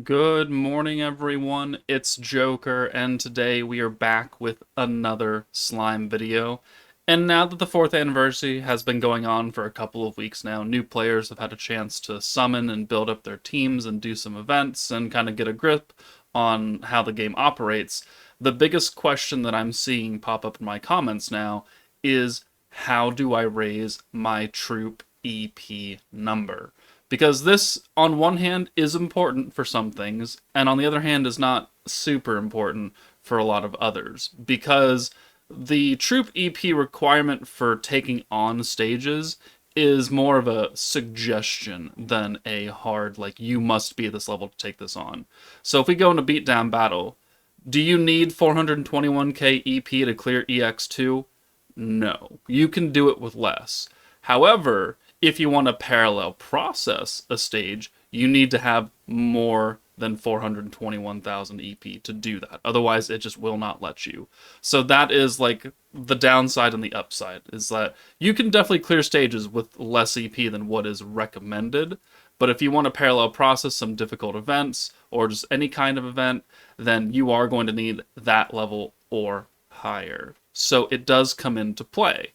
Good morning, everyone. It's Joker, and today we are back with another slime video. And now that the 4th anniversary has been going on for a couple of weeks now, new players have had a chance to summon and build up their teams and do some events and kind of get a grip on how the game operates. The biggest question that I'm seeing pop up in my comments now is how do I raise my troop EP number? Because this, on one hand, is important for some things, and on the other hand, is not super important for a lot of others. Because the troop EP requirement for taking on stages is more of a suggestion than a hard, like, you must be at this level to take this on. So if we go into beatdown battle, do you need 421k EP to clear EX2? No. You can do it with less. However, if you want to parallel process a stage, you need to have more than 421,000 EP to do that. Otherwise, it just will not let you. So that is like the downside and the upside, is that you can definitely clear stages with less EP than what is recommended. But if you want to parallel process some difficult events or just any kind of event, then you are going to need that level or higher. So it does come into play.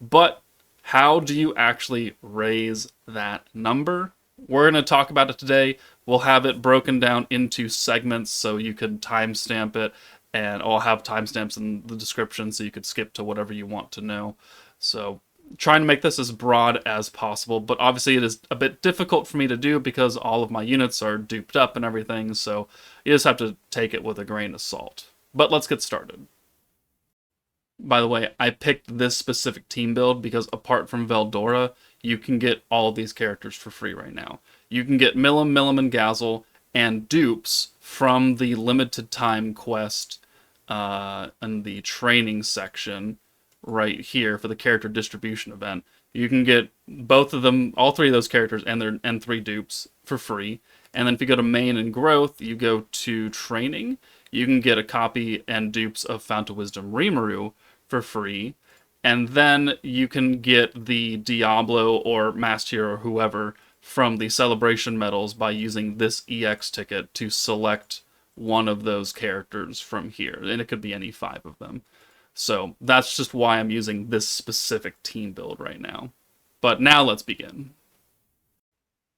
But how do you actually raise that number? We're going to talk about it today. We'll have it broken down into segments so you can timestamp it, and I'll have timestamps in the description so you could skip to whatever you want to know. So trying to make this as broad as possible, but obviously it is a bit difficult for me to do because all of my units are duped up and everything, so you just have to take it with a grain of salt. But let's get started. By the way, I picked this specific team build because apart from Veldora, you can get all of these characters for free right now. You can get Milim, and Gazel and dupes from the limited time quest in the training section right here for the character distribution event. You can get both of them, all three of those characters and 3 dupes for free. And then if you go to main and growth, you go to training, you can get a copy and dupes of Fount of Wisdom Rimuru for free. And then you can get the Diablo or Master or whoever from the celebration medals by using this EX ticket to select one of those characters from here. And it could be any 5 of them. So that's just why I'm using this specific team build right now. But now let's begin.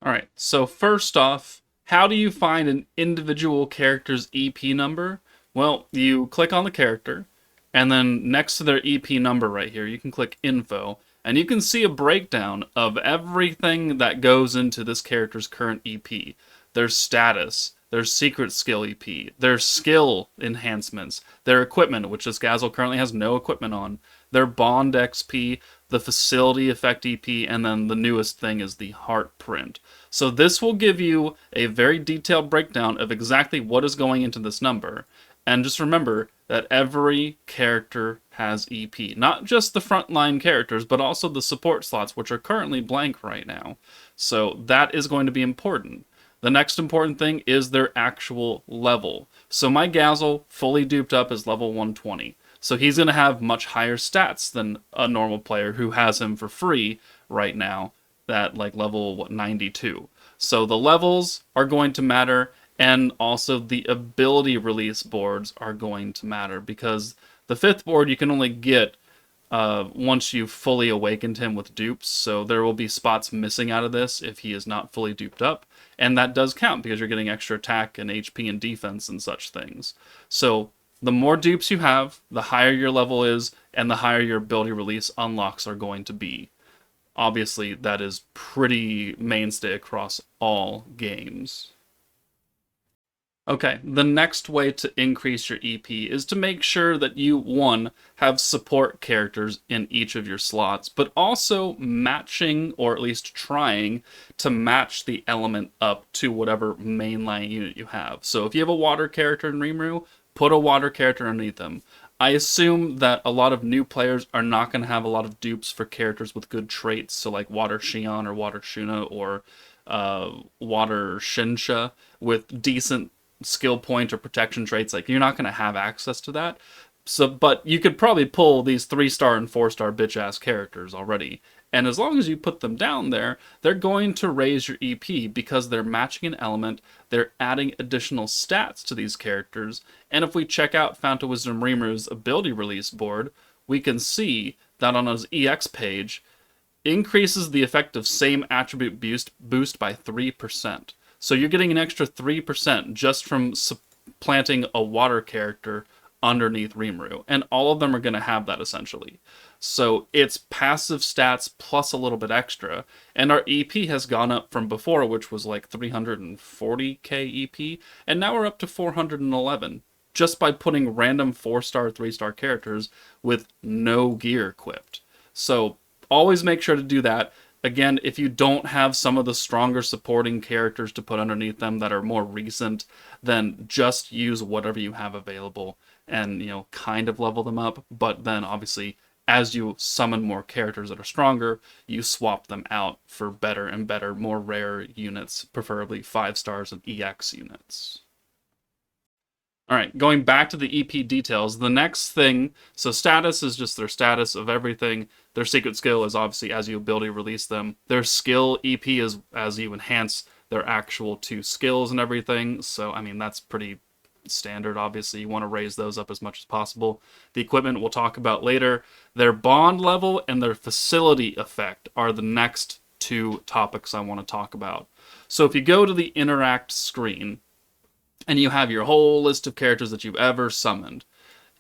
Alright, so first off, how do you find an individual character's EP number? Well, you click on the character, and then next to their EP number right here, you can click Info, and you can see a breakdown of everything that goes into this character's current EP. Their status, their secret skill EP, their skill enhancements, their equipment, which this Gazel currently has no equipment on, their bond XP, the facility effect EP, and then the newest thing is the heart print. So this will give you a very detailed breakdown of exactly what is going into this number. And just remember that every character has EP. Not just the frontline characters, but also the support slots, which are currently blank right now. So that is going to be important. The next important thing is their actual level. So my Gazel, fully duped up, is level 120. So he's going to have much higher stats than a normal player who has him for free right now at like level 92. So the levels are going to matter, and also the ability release boards are going to matter, because the 5th board you can only get once you've fully awakened him with dupes, so there will be spots missing out of this if he is not fully duped up, and that does count because you're getting extra attack and HP and defense and such things. So the more dupes you have, the higher your level is, and the higher your ability release unlocks are going to be. Obviously, that is pretty mainstay across all games. Okay, the next way to increase your EP is to make sure that you, 1, have support characters in each of your slots, but also matching, or at least trying, to match the element up to whatever mainline unit you have. So if you have a water character in Rimuru, put a water character underneath them. I assume that a lot of new players are not going to have a lot of dupes for characters with good traits, so like Water Shion or Water Shuna or Water Shinsha with decent skill point or protection traits. Like, you're not going to have access to that. So, but you could probably pull these 3-star and 4-star bitch-ass characters already And as long as you put them down there, they're going to raise your EP because they're matching an element, they're adding additional stats to these characters. And if we check out Fount of Wisdom Rimuru's ability release board, we can see that on his EX page, increases the effective same attribute boost by 3%. So you're getting an extra 3% just from supplanting a water character underneath Rimuru. And all of them are going to have that essentially. So it's passive stats plus a little bit extra. And our EP has gone up from before, which was like 340k EP, and now we're up to 411 just by putting random 4-star, 3-star characters with no gear equipped. So always make sure to do that. Again, if you don't have some of the stronger supporting characters to put underneath them that are more recent, then just use whatever you have available and, kind of level them up. But then obviously, as you summon more characters that are stronger, you swap them out for better and better, more rare units, preferably 5 stars and EX units. All right, going back to the EP details, the next thing, so status is just their status of everything. Their secret skill is obviously as you ability release them. Their skill EP is as you enhance their actual 2 skills and everything. So, that's pretty standard. Obviously, you want to raise those up as much as possible. The equipment we'll talk about later. Their bond level and their facility effect are the next 2 topics I want to talk about. So if you go to the interact screen, and you have your whole list of characters that you've ever summoned.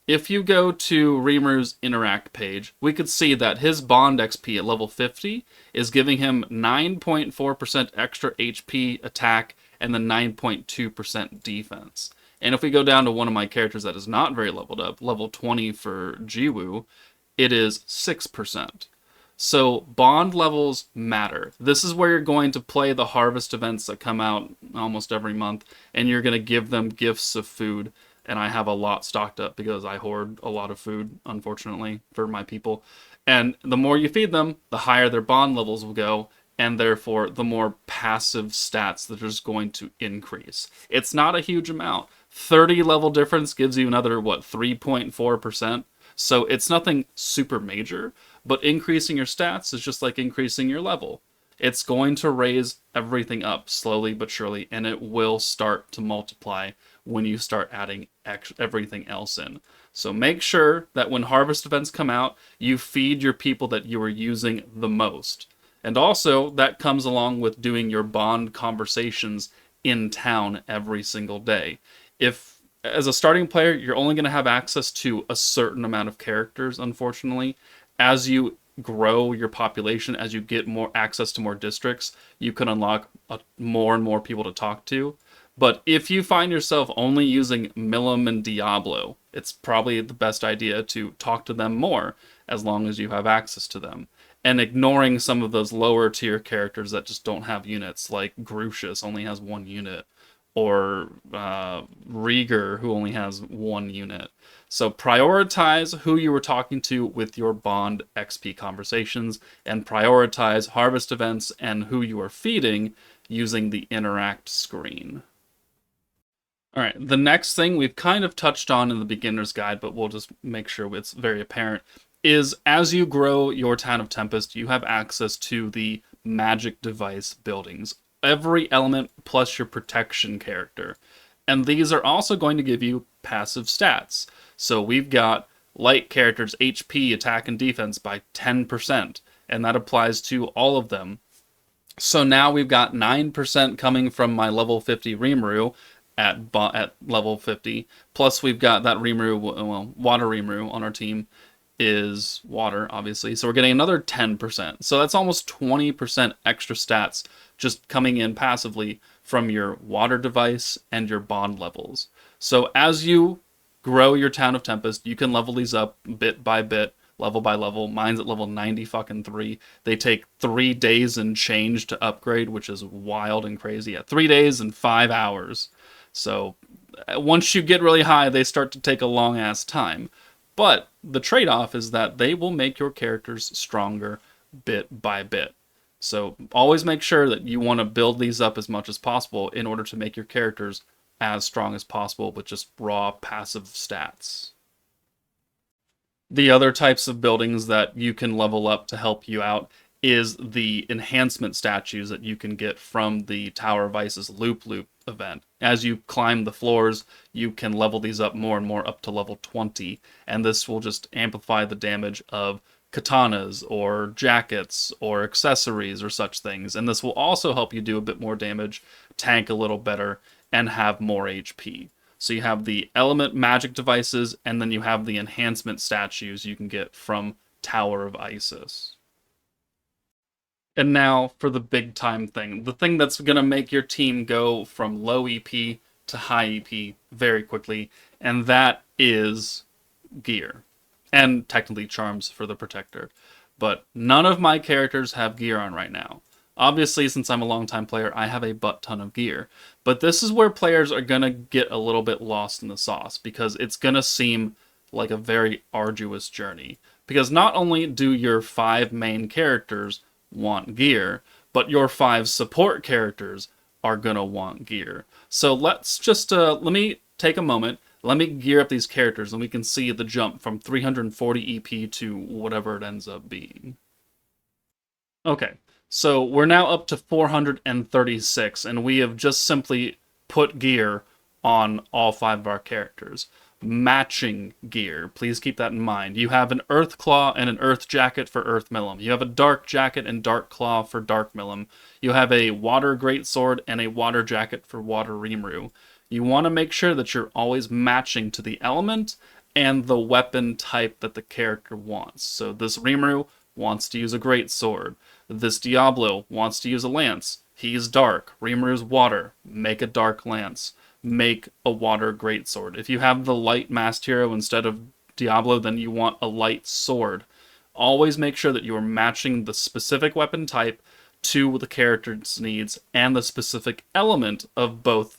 If you go to Rimuru's Interact page, we could see that his Bond XP at level 50 is giving him 9.4% extra HP attack and then 9.2% defense. And if we go down to one of my characters that is not very leveled up, level 20 for Jiwoo, it is 6%. So bond levels matter. This is where you're going to play the harvest events that come out almost every month, and you're going to give them gifts of food. And I have a lot stocked up because I hoard a lot of food, unfortunately, for my people. And the more you feed them, the higher their bond levels will go, and therefore the more passive stats that are just going to increase. It's not a huge amount. 30 level difference gives you another, 3.4%? So it's nothing super major, but increasing your stats is just like increasing your level. It's going to raise everything up slowly but surely, and it will start to multiply when you start adding everything else in. So make sure that when harvest events come out, you feed your people that you are using the most. And also, that comes along with doing your bond conversations in town every single day. If as a starting player, you're only going to have access to a certain amount of characters, unfortunately. As you grow your population, as you get more access to more districts, you can unlock more and more people to talk to. But if you find yourself only using Milim and Diablo, it's probably the best idea to talk to them more, as long as you have access to them. And ignoring some of those lower tier characters that just don't have units, like Grucius only has 1 unit, or Rieger, who only has 1 unit. So prioritize who you were talking to with your Bond XP conversations, and prioritize harvest events and who you are feeding using the Interact screen. All right, the next thing we've kind of touched on in the beginner's guide, but we'll just make sure it's very apparent, is as you grow your Town of Tempest, you have access to the magic device buildings. Every element plus your protection character. And these are also going to give you passive stats. So we've got light characters HP, attack, and defense by 10%, and that applies to all of them. So now we've got 9% coming from my level 50 Rimuru at level 50, plus we've got that Rimuru, Water Rimuru on our team is water, obviously. So we're getting another 10%. So that's almost 20% extra stats just coming in passively from your water device and your bond levels. So as you grow your Town of Tempest, you can level these up bit by bit, level by level. Mine's at level 93. They take 3 days and change to upgrade, which is wild and crazy. Yeah, 3 days and 5 hours. So once you get really high, they start to take a long ass time. But the trade-off is that they will make your characters stronger bit by bit. So always make sure that you want to build these up as much as possible in order to make your characters as strong as possible with just raw passive stats. The other types of buildings that you can level up to help you out is the enhancement statues that you can get from the Tower of Ice's Loop Loop event. As you climb the floors, you can level these up more and more up to level 20, and this will just amplify the damage of katanas or jackets or accessories or such things. And this will also help you do a bit more damage, tank a little better, and have more HP. So you have the element magic devices, and then you have the enhancement statues you can get from Tower of Isis. And now for the big time thing. The thing that's going to make your team go from low EP to high EP very quickly. And that is gear. And technically charms for the protector. But none of my characters have gear on right now. Obviously, since I'm a longtime player, I have a butt ton of gear. But this is where players are going to get a little bit lost in the sauce. Because it's going to seem like a very arduous journey. Because not only do your 5 main characters want gear, but your 5 support characters are gonna want gear. So let's just let me take a moment, let me gear up these characters, and we can see the jump from 340 EP to whatever it ends up being. Okay, so we're now up to 436, and we have just simply put gear on all 5 of our characters. Matching gear. Please keep that in mind. You have an Earth Claw and an Earth Jacket for Earth Millum. You have a Dark Jacket and Dark Claw for Dark Millum. You have a Water Greatsword and a Water Jacket for Water Rimuru. You want to make sure that you're always matching to the element and the weapon type that the character wants. So this Rimuru wants to use a Greatsword. This Diablo wants to use a Lance. He's dark. Rimuru's water. Make a dark lance. Make a water greatsword. If you have the light masked hero instead of Diablo, then you want a light sword. Always make sure that you are matching the specific weapon type to the character's needs and the specific element of both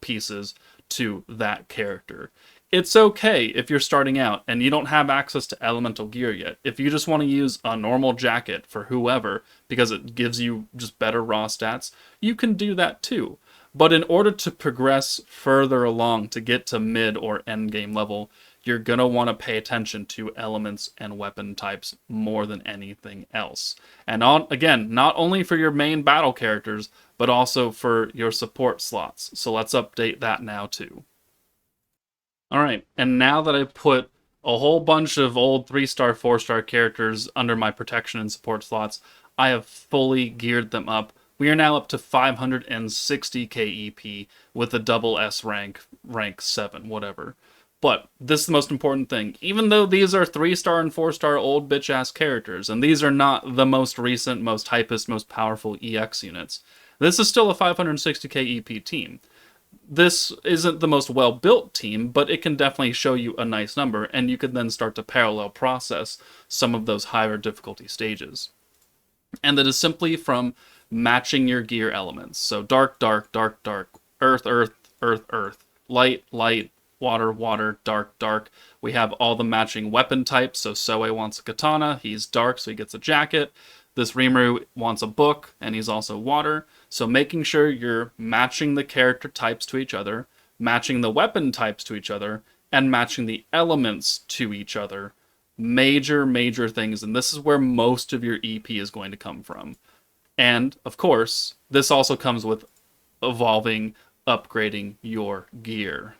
pieces to that character. It's okay if you're starting out and you don't have access to elemental gear yet. If you just want to use a normal jacket for whoever because it gives you just better raw stats, you can do that too. But in order to progress further along to get to mid or end game level, you're going to want to pay attention to elements and weapon types more than anything else. And again, not only for your main battle characters, but also for your support slots. So let's update that now too. Alright, and now that I've put a whole bunch of old 3-star, 4-star characters under my protection and support slots, I have fully geared them up. We are now up to 560k EP with a double S rank 7, whatever. But this is the most important thing. Even though these are 3-star and 4-star old bitch-ass characters, and these are not the most recent, most hypest, most powerful EX units, this is still a 560k EP team. This isn't the most well-built team, but it can definitely show you a nice number, and you can then start to parallel process some of those higher difficulty stages. And that is simply from matching your gear elements. So dark, dark, dark, dark, earth, earth, earth, earth, light, light, water, water, dark, dark. We have all the matching weapon types. So Soe wants a katana, he's dark, so he gets a jacket. This Rimuru wants a book, and he's also water. So making sure you're matching the character types to each other, matching the weapon types to each other, and matching the elements to each other. Major, major things, and this is where most of your EP is going to come from. And, of course, this also comes with evolving, upgrading your gear.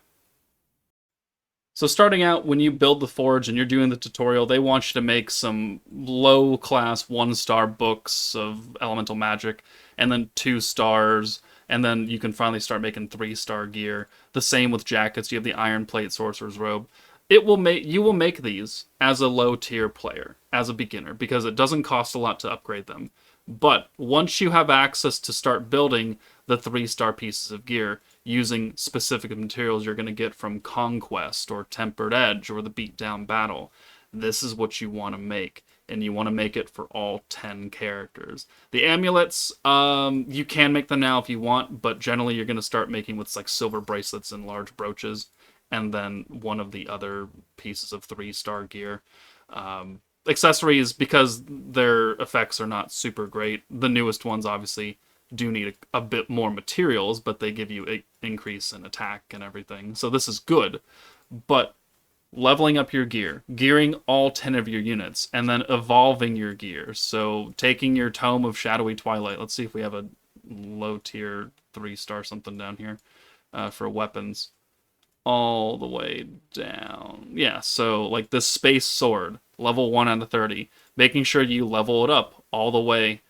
So starting out, when you build the forge and you're doing the tutorial, they want you to make some low-class 1-star books of elemental magic, and then 2 stars, and then you can finally start making 3-star gear. The same with jackets. You have the Iron Plate Sorcerer's Robe. You will make these as a low-tier player, as a beginner, because it doesn't cost a lot to upgrade them. But once you have access to start building the 3-star pieces of gear using specific materials you're going to get from Conquest or Tempered Edge or the Beatdown Battle, this is what you want to make. And you want to make it for all 10 characters. The amulets, you can make them now if you want, but generally you're going to start making with like silver bracelets and large brooches, and then one of the other pieces of 3-star gear. Accessories, because their effects are not super great. The newest ones obviously do need a bit more materials, but they give you an increase in attack and everything. So this is good, but leveling up your gear, gearing all 10 of your units, and then evolving your gear. So taking your Tome of Shadowy Twilight. Let's see if we have a low tier 3-star something down here for weapons. All the way down. Yeah, so like this Space Sword, level 1 out of 30. Making sure you level it up all the way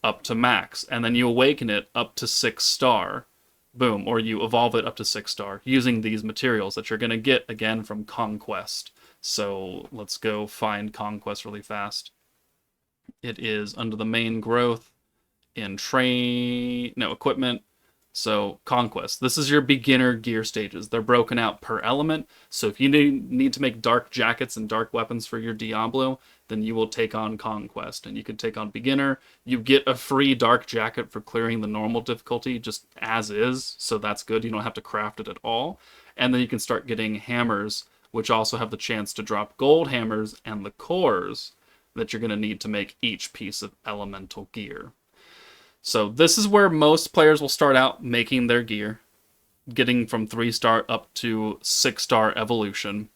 up to max, and then you awaken it up to 6-star. Boom, or you evolve it up to 6-star using these materials that you're going to get again from Conquest. So let's go find Conquest really fast. It is under the main growth in equipment. So Conquest, this is your beginner gear stages. They're broken out per element. So if you need to make dark jackets and dark weapons for your Diablo, then you will take on Conquest. And you can take on beginner. You get a free dark jacket for clearing the normal difficulty just as is. So that's good. You don't have to craft it at all. And then you can start getting hammers, which also have the chance to drop gold hammers and the cores that you're going to need to make each piece of elemental gear. So this is where most players will start out making their gear, getting from 3-star up to 6-star evolution.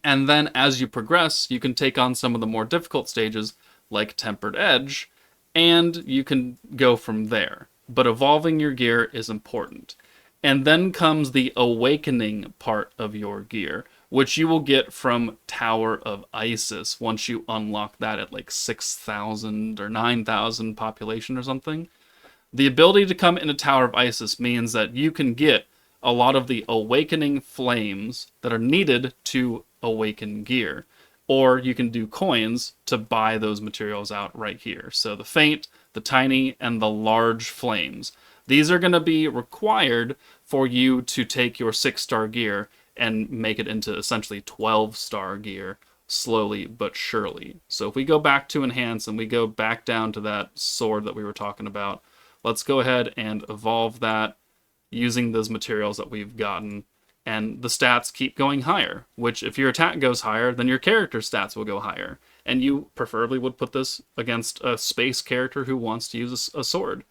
And then as you progress, you can take on some of the more difficult stages, like Tempered Edge, and you can go from there. But evolving your gear is important. And then comes the awakening part of your gear, which you will get from Tower of Isis once you unlock that at like 6,000 or 9,000 population or something. The ability to come into Tower of Isis means that you can get a lot of the awakening flames that are needed to awaken gear. Or you can do coins to buy those materials out right here. So the faint, the tiny, and the large flames. These are going to be required for you to take your 6-star gear and make it into essentially 12-star gear slowly but surely. So if we go back to Enhance and we go back down to that sword that we were talking about, let's go ahead and evolve that using those materials that we've gotten. And the stats keep going higher, which if your attack goes higher, then your character stats will go higher. And you preferably would put this against a space character who wants to use a sword.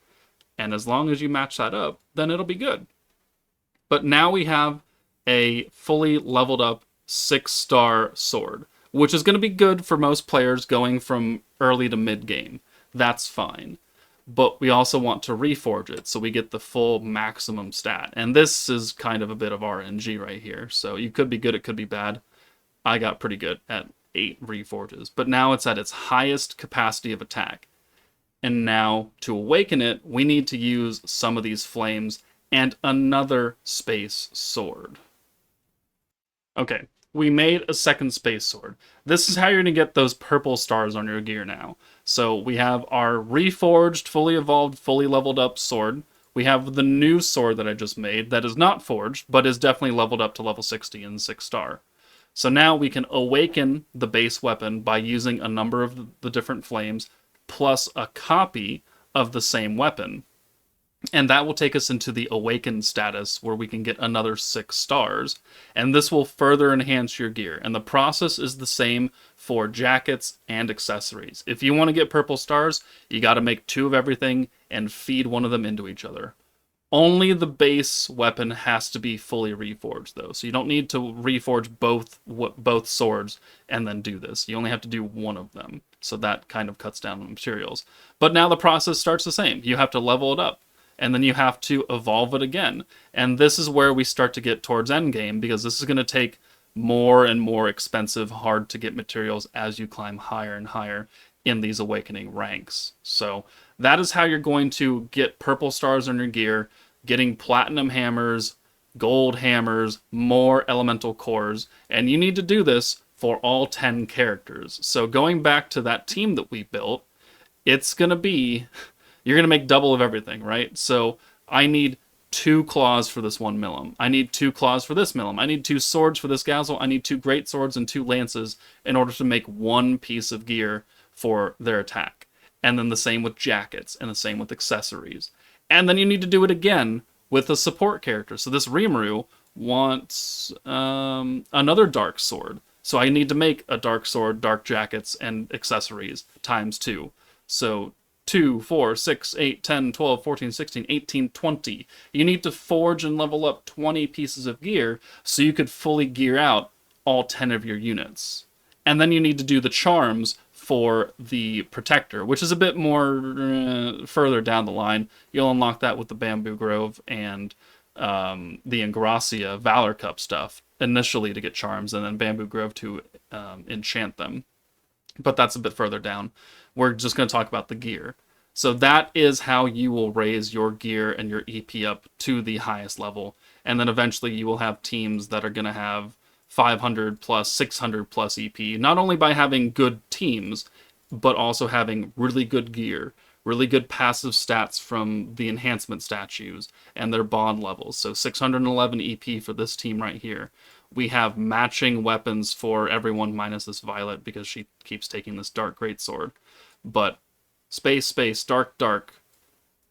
And as long as you match that up, then it'll be good. But now we have a fully leveled up 6-star sword, which is going to be good for most players going from early to mid game. That's fine. But we also want to reforge it so we get the full maximum stat. And this is kind of a bit of RNG right here. So you could be good, it could be bad. I got pretty good at 8 reforges. But now it's at its highest capacity of attack. And now, to awaken it, we need to use some of these flames and another space sword. Okay, we made a second space sword. This is how you're going to get those purple stars on your gear now. So we have our reforged, fully evolved, fully leveled up sword. We have the new sword that I just made that is not forged, but is definitely leveled up to level 60 and 6-star. So now we can awaken the base weapon by using a number of the different flames, plus a copy of the same weapon. And that will take us into the awakened status where we can get another 6 stars. And this will further enhance your gear. And the process is the same for jackets and accessories. If you want to get purple stars, you got to make 2 of everything and feed one of them into each other. Only the base weapon has to be fully reforged, though. So you don't need to reforge both swords and then do this. You only have to do one of them. So that kind of cuts down on materials. But now the process starts the same. You have to level it up. And then you have to evolve it again. And this is where we start to get towards endgame, because this is going to take more and more expensive, hard-to-get materials as you climb higher and higher in these awakening ranks. So that is how you're going to get purple stars on your gear, getting platinum hammers, gold hammers, more elemental cores, and you need to do this for all 10 characters. So going back to that team that we built, it's going to be, you're going to make double of everything, right? So I need 2 claws for this one Milim. I need 2 claws for this Milim. I need 2 swords for this Gazel. I need 2 great swords and 2 lances in order to make one piece of gear for their attack. And then the same with jackets, and the same with accessories. And then you need to do it again with a support character. So this Rimuru wants another dark sword. So I need to make a dark sword, dark jackets, and accessories times 2. So 2, 4, 6, 8, 10, 12, 14, 16, 18, 20. You need to forge and level up 20 pieces of gear so you could fully gear out all 10 of your units. And then you need to do the charms for the protector, which is a bit more further down the line. You'll unlock that with the Bamboo Grove and the Ingracia Valor Cup stuff initially to get charms, and then Bamboo Grove to enchant them. But that's a bit further down. We're just going to talk about the gear. So that is how you will raise your gear and your EP up to the highest level. And then eventually you will have teams that are going to have 500 plus, 600 plus EP, not only by having good teams, but also having really good gear, really good passive stats from the enhancement statues and their bond levels. So 611 EP for this team right here. We have matching weapons for everyone minus this Violet because she keeps taking this Dark Greatsword. But space, dark, dark.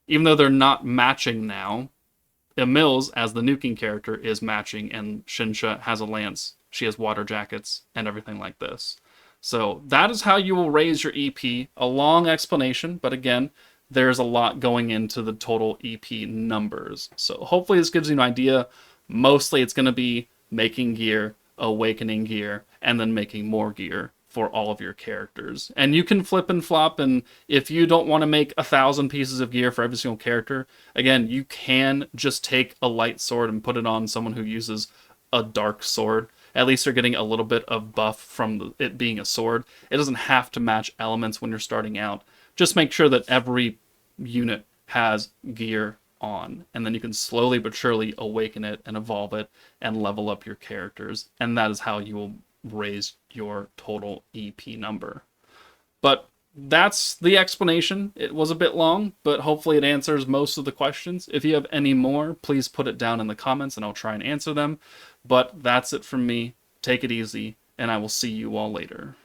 Even though they're not matching now, Emils, as the nuking character, is matching, and Shinsha has a lance. She has water jackets and everything like this. So that is how you will raise your EP. A long explanation, but again, there's a lot going into the total EP numbers. So hopefully this gives you an idea. Mostly it's going to be making gear, awakening gear, and then making more gear for all of your characters. And you can flip and flop, and if you don't want to make 1,000 pieces of gear for every single character, again, you can just take a light sword and put it on someone who uses a dark sword. At least they're getting a little bit of buff from it being a sword. It doesn't have to match elements when you're starting out. Just make sure that every unit has gear on, and then you can slowly but surely awaken it and evolve it and level up your characters, and that is how you will raise your total EP number. But that's the explanation. It was a bit long, but hopefully it answers most of the questions. If you have any more, please put it down in the comments and I'll try and answer them. But that's it from me. Take it easy, and I will see you all later.